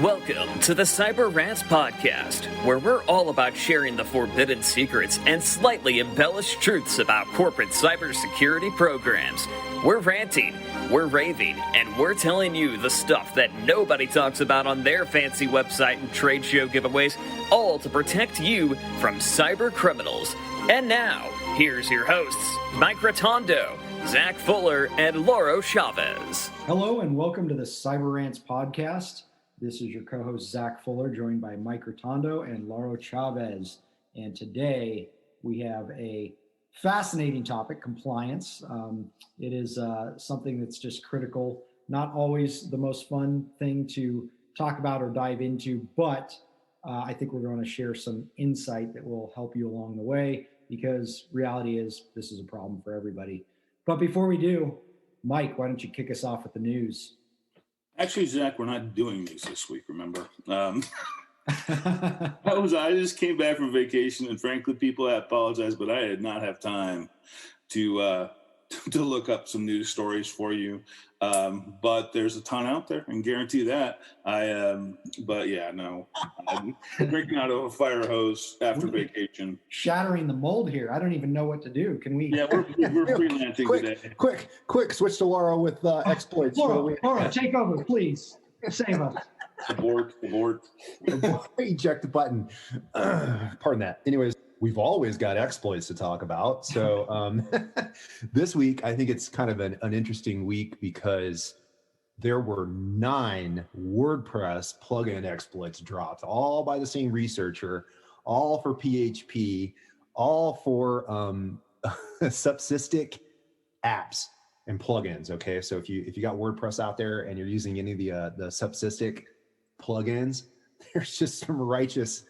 Welcome to the Cyber Rants Podcast, where we're all about sharing the forbidden secrets and slightly embellished truths about corporate cybersecurity programs. We're ranting, we're raving, and we're telling you the stuff that nobody talks about on their fancy website and trade show giveaways, all to protect you from cyber criminals. And now, here's your hosts, Mike Rotondo, Zach Fuller, and Lauro Chavez. Hello, and welcome to the Cyber Rants Podcast. This is your co-host, Zach Fuller, joined by Mike Rotondo and Lauro Chavez. And today we have a fascinating topic, compliance. It is something that's just critical, not always the most fun thing to talk about or dive into, but I think we're going to share some insight that will help you along the way, because reality is this is a problem for everybody. But before we do, Mike, why don't you kick us off with the news? Actually, Zach, we're not doing news this week, remember? I just came back from vacation, and frankly, people, I apologize, but I did not have time to look up some news stories for you. But there's a ton out there, and guarantee that. I'm drinking out of a fire hose after vacation. Shattering the mold here. I don't even know what to do. Can we? Yeah, we're freelancing today. Quick, switch to Lauro with exploits. Lauro, take over, please. Save us. Abort. Eject the button. Pardon that. Anyways, we've always got exploits to talk about. So this week, I think it's kind of an interesting week because there were 9 WordPress plugin exploits dropped, all by the same researcher, all for PHP, all for subsystic apps and plugins. Okay, so if you got WordPress out there and you're using any of the subsystic plugins, there's just some righteous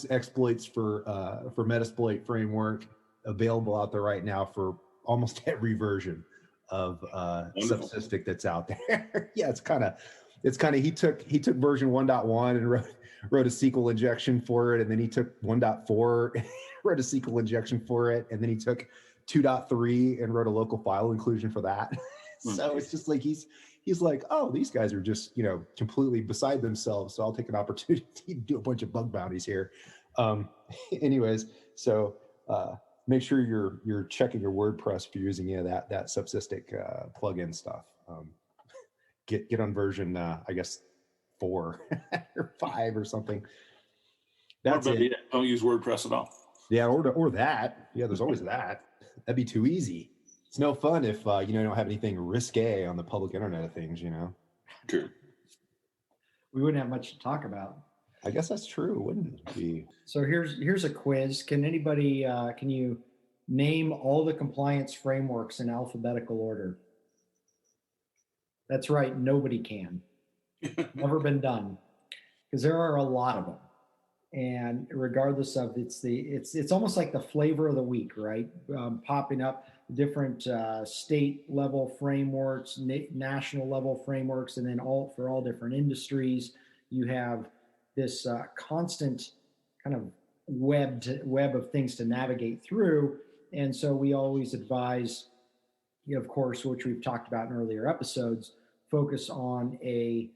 exploits for Metasploit framework available out there right now for almost every version of subsystic that's out there. Yeah, it's kind of he took version 1.1 and wrote a SQL injection for it, and then he took 1.4 wrote a SQL injection for it, and then he took 2.3 and wrote a local file inclusion for that. So it's just like he's like, oh, these guys are just, completely beside themselves. So I'll take an opportunity to do a bunch of bug bounties here. Anyways, so make sure you're checking your WordPress if you're using any of that subsystic plugin stuff. Get on version, I guess 4 or 5 or something. That's it. Don't use WordPress at all. Yeah, or that. Yeah, there's always that. That'd be too easy. It's no fun if you don't have anything risque on the public internet of things, True. We wouldn't have much to talk about. I guess that's true, wouldn't it be? So here's a quiz. Can anybody can you name all the compliance frameworks in alphabetical order? That's right, nobody can. Never been done, because there are a lot of them. And regardless of it's almost like the flavor of the week, right? Popping up different state level frameworks, national level frameworks, and then for all different industries. You have this constant kind of web of things to navigate through. And so we always advise, of course, which we've talked about in earlier episodes, focus on a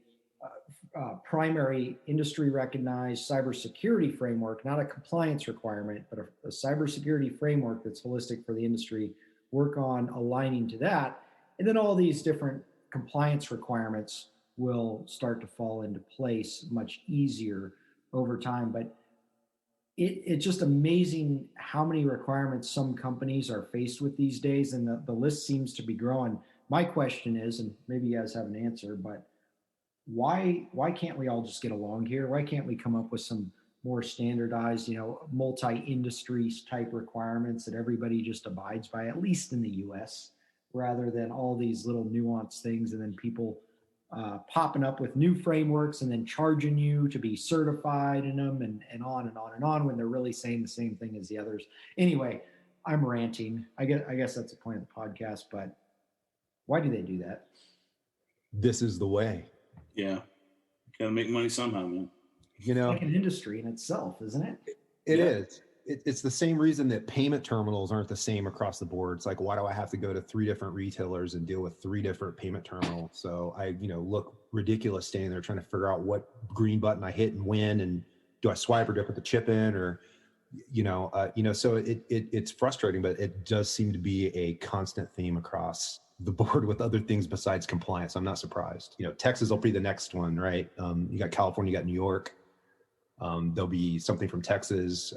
primary industry recognized cybersecurity framework, not a compliance requirement, but a cybersecurity framework that's holistic for the industry. Work on aligning to that. And then all these different compliance requirements will start to fall into place much easier over time. But it's just amazing how many requirements some companies are faced with these days. And the list seems to be growing. My question is, and maybe you guys have an answer, but why can't we all just get along here? Why can't we come up with some more standardized, multi-industry type requirements that everybody just abides by, at least in the US, rather than all these little nuanced things and then people popping up with new frameworks and then charging you to be certified in them and on and on and on when they're really saying the same thing as the others. Anyway, I'm ranting. I guess that's the point of the podcast, but why do they do that? This is the way. Yeah. Got to make money somehow, man. It's like an industry in itself, isn't it? It is. it's the same reason that payment terminals aren't the same across the board. It's like, why do I have to go to 3 different retailers and deal with 3 different payment terminals? So I, look ridiculous standing there trying to figure out what green button I hit and when, and do I swipe or do I put the chip in, or, so it's frustrating, but it does seem to be a constant theme across the board with other things besides compliance. I'm not surprised. Texas will be the next one, right? You got California, you got New York. There'll be something from Texas,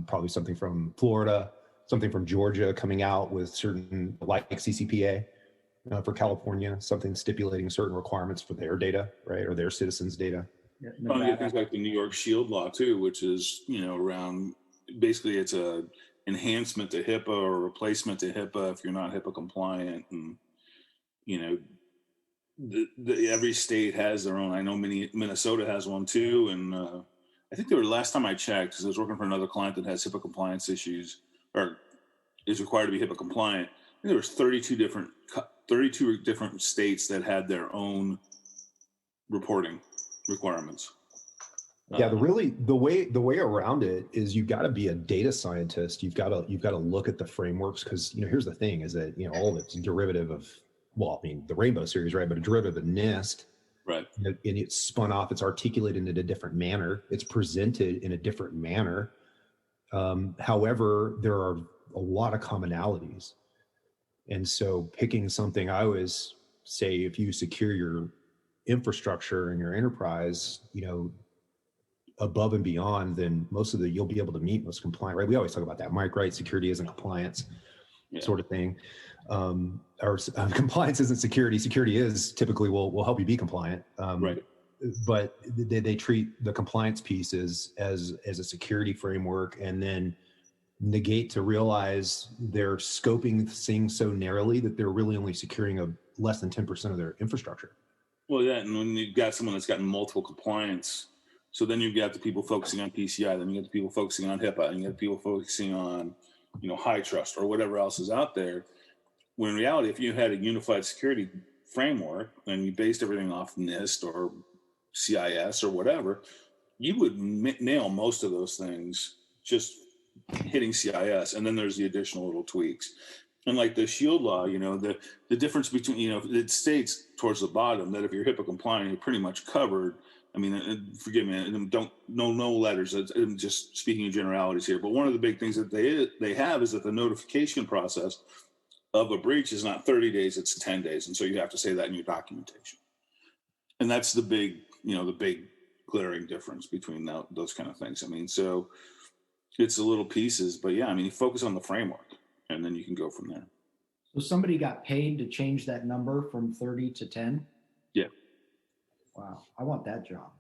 probably something from Florida, something from Georgia coming out with certain, like CCPA for California, something stipulating certain requirements for their data, right, or their citizens' data. Yeah, things like the New York Shield law too, which is around, basically it's a enhancement to HIPAA or replacement to HIPAA if you're not HIPAA compliant, and every state has their own. I know Minnesota has one too, and I think last time I checked, because I was working for another client that has HIPAA compliance issues, or is required to be HIPAA compliant. I think there was 32 different states that had their own reporting requirements. Yeah, the way around it is you've got to be a data scientist. You've got to look at the frameworks, because here's the thing is that all of it's a derivative of, the Rainbow series, right? But a derivative of NIST. Right. And it's spun off, it's articulated in a different manner, it's presented in a different manner. However, there are a lot of commonalities. And so picking something, I always say, if you secure your infrastructure and your enterprise, above and beyond, then you'll be able to meet most compliant, right? We always talk about that. Mike, right? Security isn't compliance, sort of thing. Or compliance isn't security. Security is typically will help you be compliant. Right. But they treat the compliance pieces as a security framework, and then negate to realize they're scoping things so narrowly that they're really only securing less than 10% of their infrastructure. Well, yeah, and when you've got someone that's gotten multiple compliance, so then you've got the people focusing on PCI, then you get the people focusing on HIPAA, and you get the people focusing on, high trust or whatever else is out there. When in reality, if you had a unified security framework and you based everything off NIST or CIS or whatever, you would nail most of those things just hitting CIS. And then there's the additional little tweaks. And like the Shield law, the difference between, it states towards the bottom that if you're HIPAA compliant, you're pretty much covered. I mean, forgive me, no letters. I'm just speaking in generalities here. But one of the big things that they have is that the notification process of a breach is not 30 days, it's 10 days. And so you have to say that in your documentation. And that's the big glaring difference between those kind of things. I mean, so it's the little pieces, but yeah, I mean, you focus on the framework and then you can go from there. So somebody got paid to change that number from 30 to 10? Yeah. Wow. I want that job.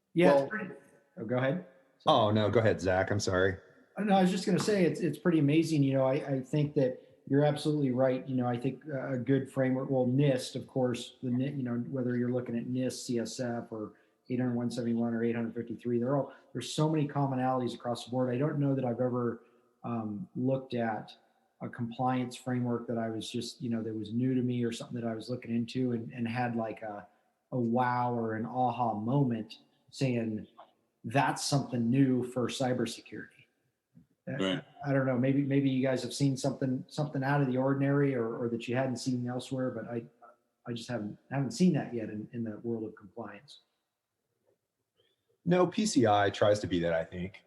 Go ahead. Oh, no, go ahead, Zach. I'm sorry. No, I was just going to say it's pretty amazing. I think that you're absolutely right. I think a good framework, NIST, of course, whether you're looking at NIST, CSF, or 800-171 or 853, there's so many commonalities across the board. I don't know that I've ever looked at a compliance framework that I was just, that was new to me or something that I was looking into and had like a wow or an aha moment saying that's something new for cybersecurity. Right. I don't know. Maybe you guys have seen something out of the ordinary or that you hadn't seen elsewhere, but I just haven't seen that yet in the world of compliance. No, PCI tries to be that, I think.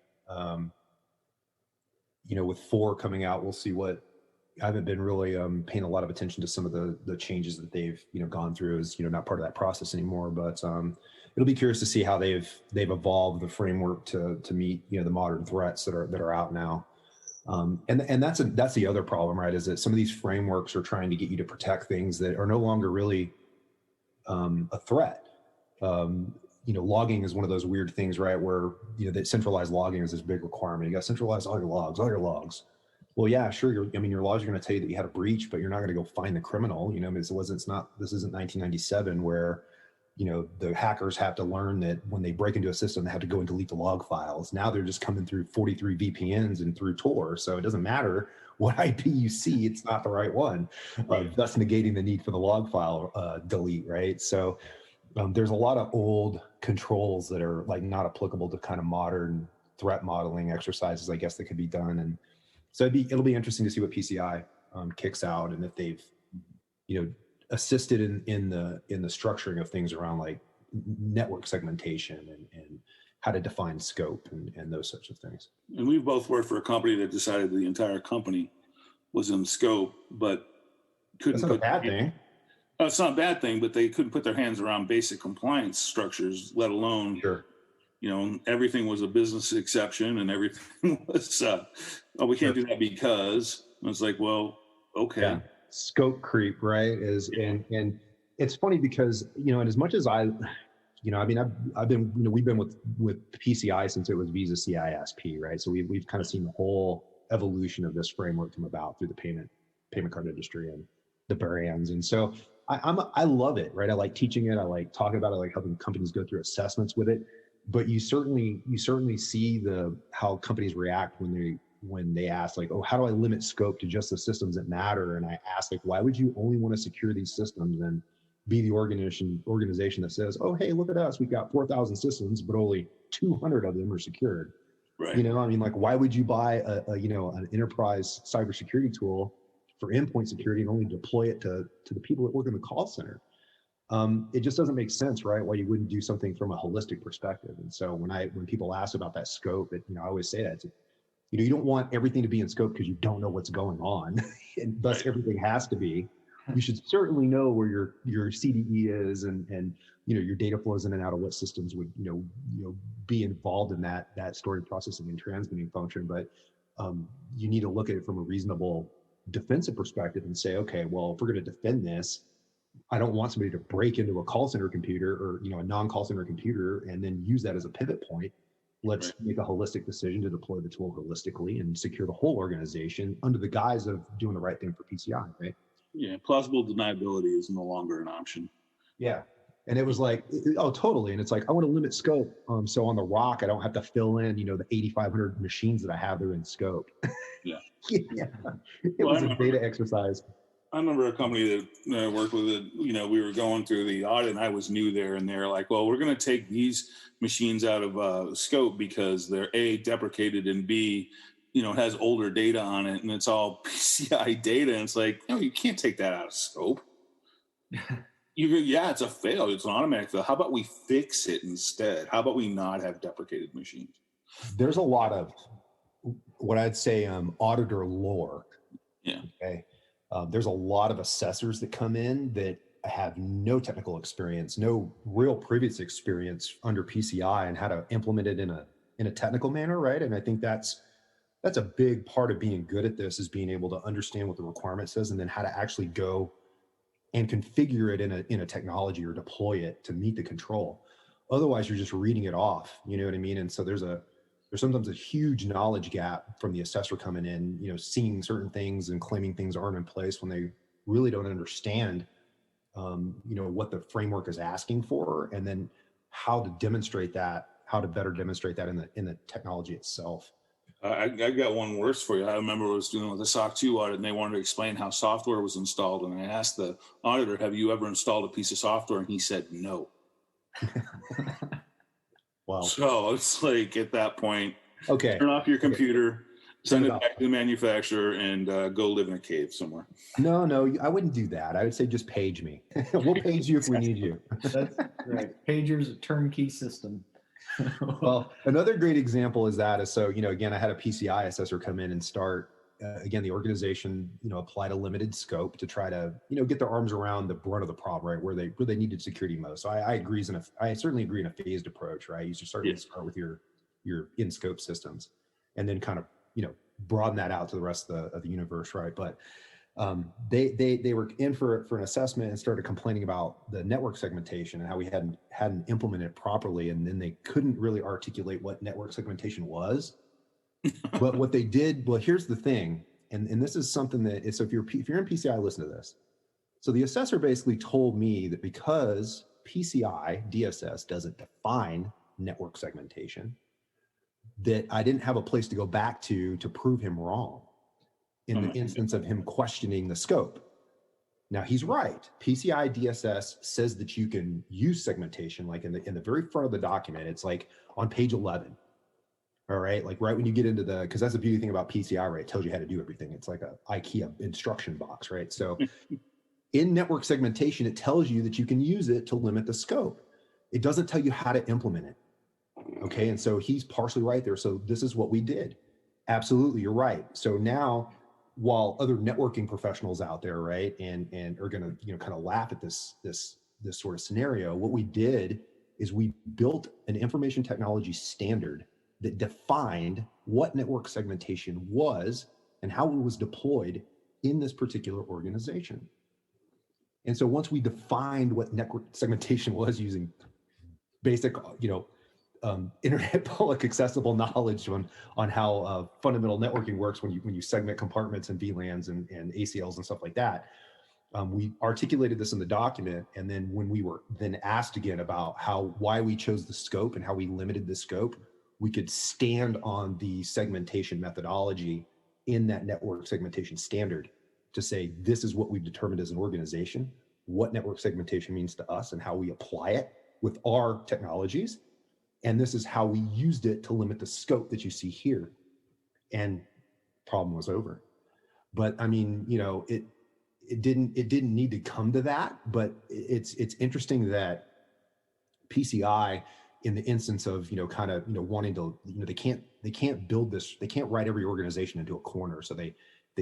With 4 coming out, we'll see what. I haven't been really paying a lot of attention to some of the changes that they've gone through as not part of that process anymore. But it'll be curious to see how they've evolved the framework to meet the modern threats that are out now. And that's the other problem, right? Is that some of these frameworks are trying to get you to protect things that are no longer really a threat. Logging is one of those weird things, right? Where that centralized logging is this big requirement. You got to centralize all your logs. Well, yeah, sure. Your logs are going to tell you that you had a breach, but you're not going to go find the criminal. This isn't 1997 where, the hackers have to learn that when they break into a system, they have to go and delete the log files. Now they're just coming through 43 VPNs and through Tor. So it doesn't matter what IP you see, it's not the right one, thus negating the need for the log file delete, right? So there's a lot of old controls that are like not applicable to kind of modern threat modeling exercises, I guess, that could be done. And so it'll be interesting to see what PCI kicks out, and if they've, assisted in the structuring of things around like network segmentation and how to define scope and those sorts of things. And we've both worked for a company that decided the entire company was in scope, but couldn't. That's not a bad thing. It's not a bad thing, but they couldn't put their hands around basic compliance structures, let alone, Sure. Everything was a business exception, and everything was, we can't do that because. And it's like, well, okay. Yeah. Scope creep, right? And it's funny because, and as much as I've been, we've been with PCI since it was Visa CISP, right? So we've kind of seen the whole evolution of this framework come about through the payment card industry and the brands. And so I love it, right? I like teaching it. I like talking about it, I like helping companies go through assessments with it. But you certainly see how companies react when they ask, like, oh, how do I limit scope to just the systems that matter? And I ask, like, why would you only want to secure these systems and be the organization that says, oh, hey, look at us, we've got 4,000 systems, but only 200 of them are secured. Right. Why would you buy an enterprise cybersecurity tool for endpoint security and only deploy it to the people that work in the call center? It just doesn't make sense, right? Why you wouldn't do something from a holistic perspective. And so when people ask about that scope, I always say that you don't want everything to be in scope because you don't know what's going on, and thus everything has to be. You should certainly know where your CDE is and your data flows in and out of what systems would be involved in that storing, processing, and transmitting function. But you need to look at it from a reasonable defensive perspective and say, okay, well, if we're going to defend this, I don't want somebody to break into a call center computer or a non-call center computer and then use that as a pivot point. Let's make a holistic decision to deploy the tool holistically and secure the whole organization under the guise of doing the right thing for PCI, right? Yeah, plausible deniability is no longer an option. Yeah. And it was like, oh, totally. And it's like, I want to limit scope. So on the ROC, I don't have to fill in, the 8,500 machines that I have that are in scope. Yeah. Yeah. It was a data exercise. I remember a company that I worked with, we were going through the audit and I was new there, and they're like, well, we're going to take these machines out of scope because they're A, deprecated, and B, has older data on it, and it's all PCI data. And it's like, no, you can't take that out of scope. It's a fail. It's an automatic fail. How about we fix it instead? How about we not have deprecated machines? There's a lot of what I'd say auditor lore. Yeah. Okay. There's a lot of assessors that come in that have no technical experience, no real previous experience under PCI and how to implement it in a technical manner, right? And I think that's a big part of being good at this, is being able to understand what the requirement says and then how to actually go and configure it in a technology or deploy it to meet the control. Otherwise, you're just reading it off, you know what I mean? And so there's sometimes a huge knowledge gap from the assessor coming in, seeing certain things and claiming things aren't in place when they really don't understand, what the framework is asking for, and then how to better demonstrate that in the technology itself. I got one worse for you. I remember I was dealing with a SOC 2 audit, and they wanted to explain how software was installed. And I asked the auditor, have you ever installed a piece of software? And he said, no. Wow. So it's like, at that point, okay, turn off your computer, send it back to the manufacturer, and go live in a cave somewhere. No, I wouldn't do that. I would say just page me. We'll page you if we need you. That's right. Pager's a turnkey system. Well, another great example is that. So, again, I had a PCI assessor come in and start, again, the organization, applied a limited scope to try to, get their arms around the brunt of the problem, right? Where they needed security most. So I certainly agree in a phased approach, right? You should start with your in scope systems and then kind of, broaden that out to the rest of the universe, right? But they were in for an assessment and started complaining about the network segmentation and how we hadn't implemented it properly, and then they couldn't really articulate what network segmentation was. But what they did, well, here's the thing, and this is something that is, so if you're in PCI, listen to this. So the assessor basically told me that because PCI DSS doesn't define network segmentation, that I didn't have a place to go back to prove him wrong in the instance of him questioning the scope. Now he's right. PCI DSS says that you can use segmentation, like in the very front of the document. It's like on page 11. All right, like right when you get into because that's the beauty thing about PCI, right? It tells you how to do everything. It's like a IKEA instruction box, right? So in network segmentation, it tells you that you can use it to limit the scope. It doesn't tell you how to implement it. Okay, and so he's partially right there. So this is what we did. Absolutely, you're right. So now, while other networking professionals out there, right, and are going to kind of laugh at this sort of scenario, what we did is we built an information technology standard that defined what network segmentation was and how it was deployed in this particular organization. And so once we defined what network segmentation was using basic, internet public accessible knowledge on how fundamental networking works when you segment compartments and VLANs and ACLs and stuff like that. We articulated this in the document, and then when we were then asked again about why we chose the scope and how we limited the scope, we could stand on the segmentation methodology in that network segmentation standard to say, this is what we've determined as an organization, what network segmentation means to us and how we apply it with our technologies. And this is how we used it to limit the scope that you see here. And problem was over. But I mean, it didn't need to come to that, but it's interesting that PCI, in the instance of wanting to, they can't build this, they can't write every organization into a corner. So they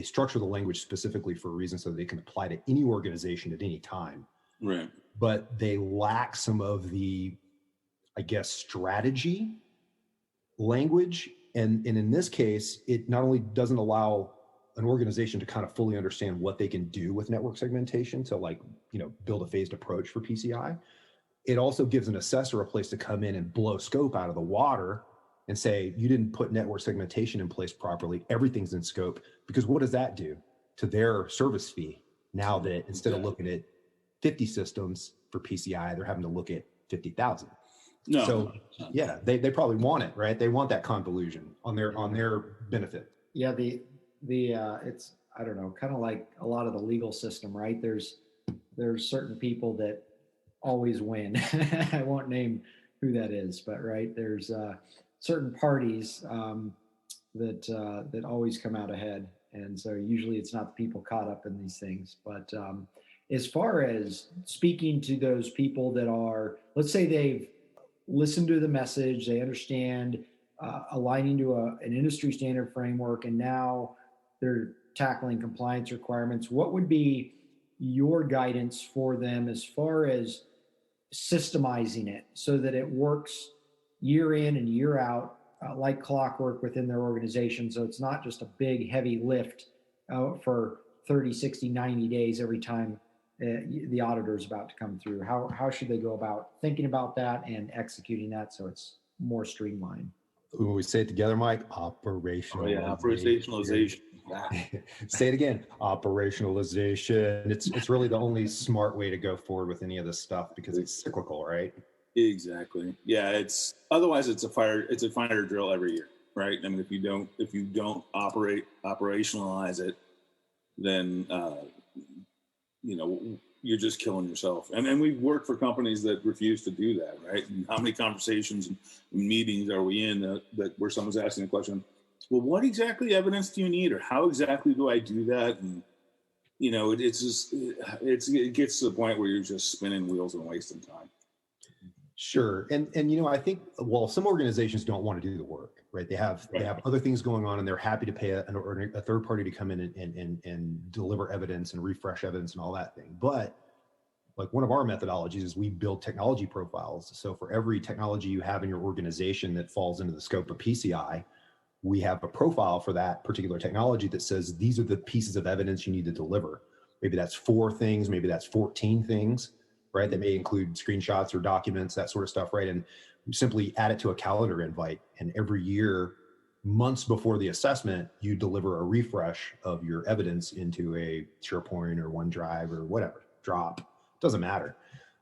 structure the language specifically for a reason so that they can apply to any organization at any time. Right. But they lack some of the, I guess, strategy language. And in this case, it not only doesn't allow an organization to kind of fully understand what they can do with network segmentation to build a phased approach for PCI. It also gives an assessor a place to come in and blow scope out of the water and say, you didn't put network segmentation in place properly. Everything's in scope. Because what does that do to their service fee? Now that instead of looking at 50 systems for PCI, they're having to look at 50,000. No. So yeah, they probably want it, right? They want that convolution on their benefit. Yeah, it's, I don't know, kind of like a lot of the legal system, right? There's certain people that always win. I won't name who that is, but right, there's certain parties that always come out ahead, and so usually it's not the people caught up in these things. But as far as speaking to those people that are, let's say they've listened to the message, they understand aligning to an industry standard framework, and now they're tackling compliance requirements, what would be your guidance for them as far as systemizing it so that it works year in and year out like clockwork within their organization? So it's not just a big heavy lift for 30, 60, 90 days every time the auditor is about to come through. How should they go about thinking about that and executing that so it's more streamlined? When we say it together, Mike, operationalization. Oh, yeah, operationalization. Say it again, operationalization. It's really the only smart way to go forward with any of this stuff because it's cyclical, right? Exactly. Yeah, otherwise it's a fire drill every year, right? I mean, if you don't operationalize it, then you're just killing yourself. And we've worked for companies that refuse to do that, right? And how many conversations and meetings are we in that where someone's asking a question, well, what exactly evidence do you need, or how exactly do I do that? And it gets to the point where you're just spinning wheels and wasting time. Sure. And I think, some organizations don't want to do the work, right? They have other things going on, and they're happy to pay a third party to come in and deliver evidence and refresh evidence and all that thing. But like one of our methodologies is we build technology profiles. So for every technology you have in your organization that falls into the scope of PCI, we have a profile for that particular technology that says, these are the pieces of evidence you need to deliver. Maybe that's 4 things, maybe that's 14 things, right? That may include screenshots or documents, that sort of stuff, right? And we simply add it to a calendar invite. And every year, months before the assessment, you deliver a refresh of your evidence into a SharePoint or OneDrive or whatever, Drop, doesn't matter.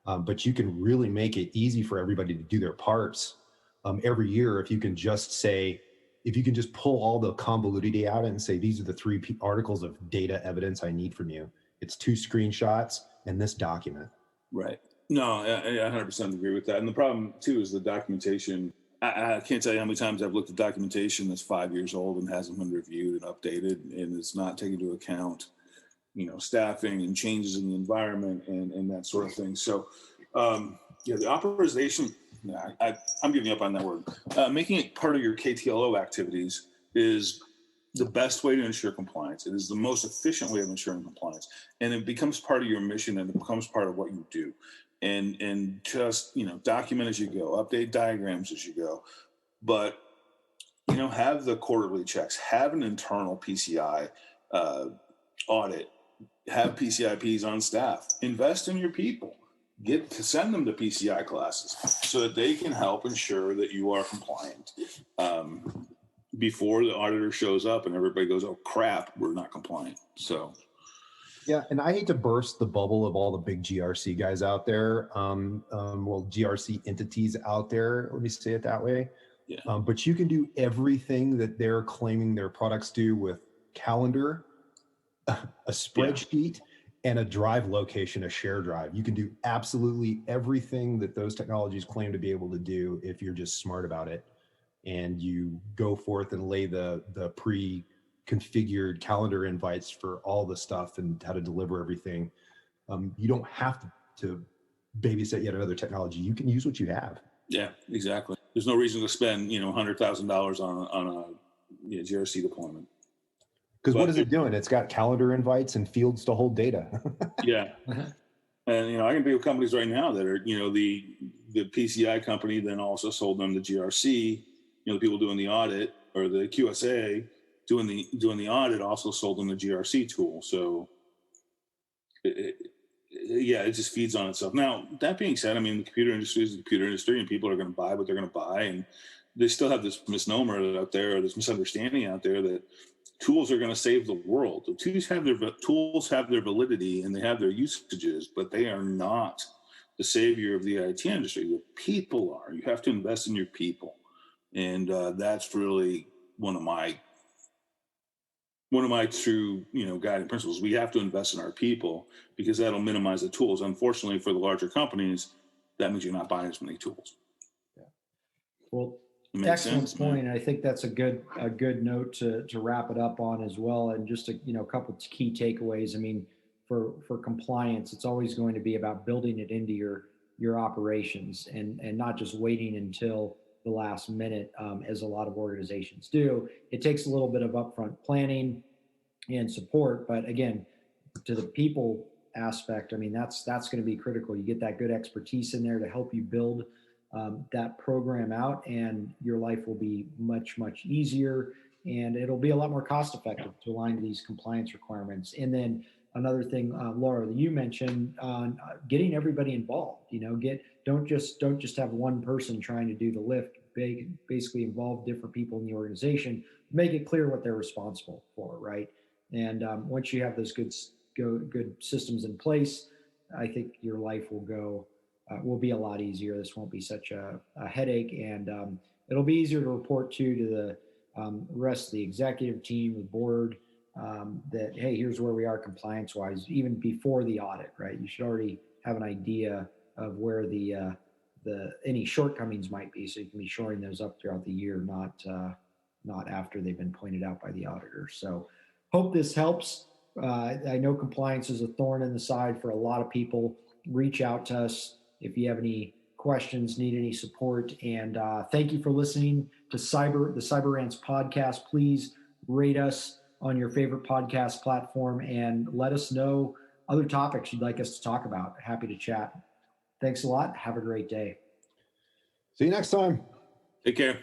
But you can really make it easy for everybody to do their parts every year if you can just pull all the convoluted data out and say, these are the 3 articles of data evidence I need from you. It's 2 screenshots and this document. Right. No, I 100% agree with that. And the problem too is the documentation. I can't tell you how many times I've looked at documentation that's 5 years old and hasn't been reviewed and updated, and it's not taking into account, staffing and changes in the environment and that sort of thing. So, the authorization, I'm giving up on that word. Making it part of your KTLO activities is the best way to ensure compliance. It is the most efficient way of ensuring compliance. And it becomes part of your mission, and it becomes part of what you do. And just, document as you go, update diagrams as you go. But, have the quarterly checks, have an internal PCI audit, have PCIPs on staff, invest in your people, send them to PCI classes so that they can help ensure that you are compliant before the auditor shows up and everybody goes, oh crap, we're not compliant. So. Yeah, and I hate to burst the bubble of all the big GRC guys out there, GRC entities out there, let me say it that way. Yeah. But you can do everything that they're claiming their products do with Calendar, a spreadsheet, and a drive location, a share drive. You can do absolutely everything that those technologies claim to be able to do if you're just smart about it. And you go forth and lay the pre-configured calendar invites for all the stuff and how to deliver everything. You don't have to babysit yet another technology. You can use what you have. Yeah, exactly. There's no reason to spend, $100,000 on a GRC deployment. Because what is it doing? It's got calendar invites and fields to hold data. Yeah. And, I can think of companies right now that are, the PCI company then also sold them the GRC, the people doing the audit, or the QSA doing the audit also sold them the GRC tool. So it just feeds on itself. Now, that being said, the computer industry is the computer industry, and people are going to buy what they're going to buy. And they still have this misnomer out there, or this misunderstanding out there that tools are going to save the world. The tools have their validity and they have their usages, but they are not the savior of the IT industry. The people are. You have to invest in your people. And that's really one of my true, guiding principles. We have to invest in our people because that'll minimize the tools. Unfortunately, for the larger companies, that means you're not buying as many tools. Yeah. Well, excellent point. I think that's a good note to wrap it up on as well. And just a couple of key takeaways. For compliance, it's always going to be about building it into your operations and not just waiting until the last minute, as a lot of organizations do. It takes a little bit of upfront planning and support, but again, to the people aspect, that's going to be critical. You get that good expertise in there to help you build that program out, and your life will be much, much easier, and it'll be a lot more cost effective to align to these compliance requirements. And then another thing, Laura, that you mentioned on getting everybody involved. Don't just have one person trying to do the lift. Basically involve different people in the organization. Make it clear what they're responsible for, right? And once you have those good systems in place, I think your life will be a lot easier. This won't be such a headache, and it'll be easier to report to the rest of the executive team, the board, that, hey, here's where we are compliance wise, even before the audit, right? You should already have an idea of where the any shortcomings might be, so you can be shoring those up throughout the year, not after they've been pointed out by the auditor. So hope this helps. I know compliance is a thorn in the side for a lot of people. Reach out to us if you have any questions, need any support. And thank you for listening to the Cyber Rants podcast. Please rate us on your favorite podcast platform and let us know other topics you'd like us to talk about. Happy to chat. Thanks a lot. Have a great day. See you next time. Take care.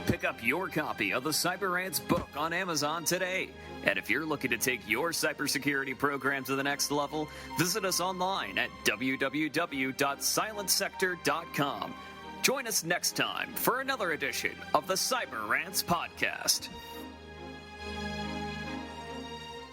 Pick up your copy of the Cyber Rants book on Amazon today. And if you're looking to take your cybersecurity program to the next level, visit us online at www.silentsector.com. Join us next time for another edition of the Cyber Rants podcast.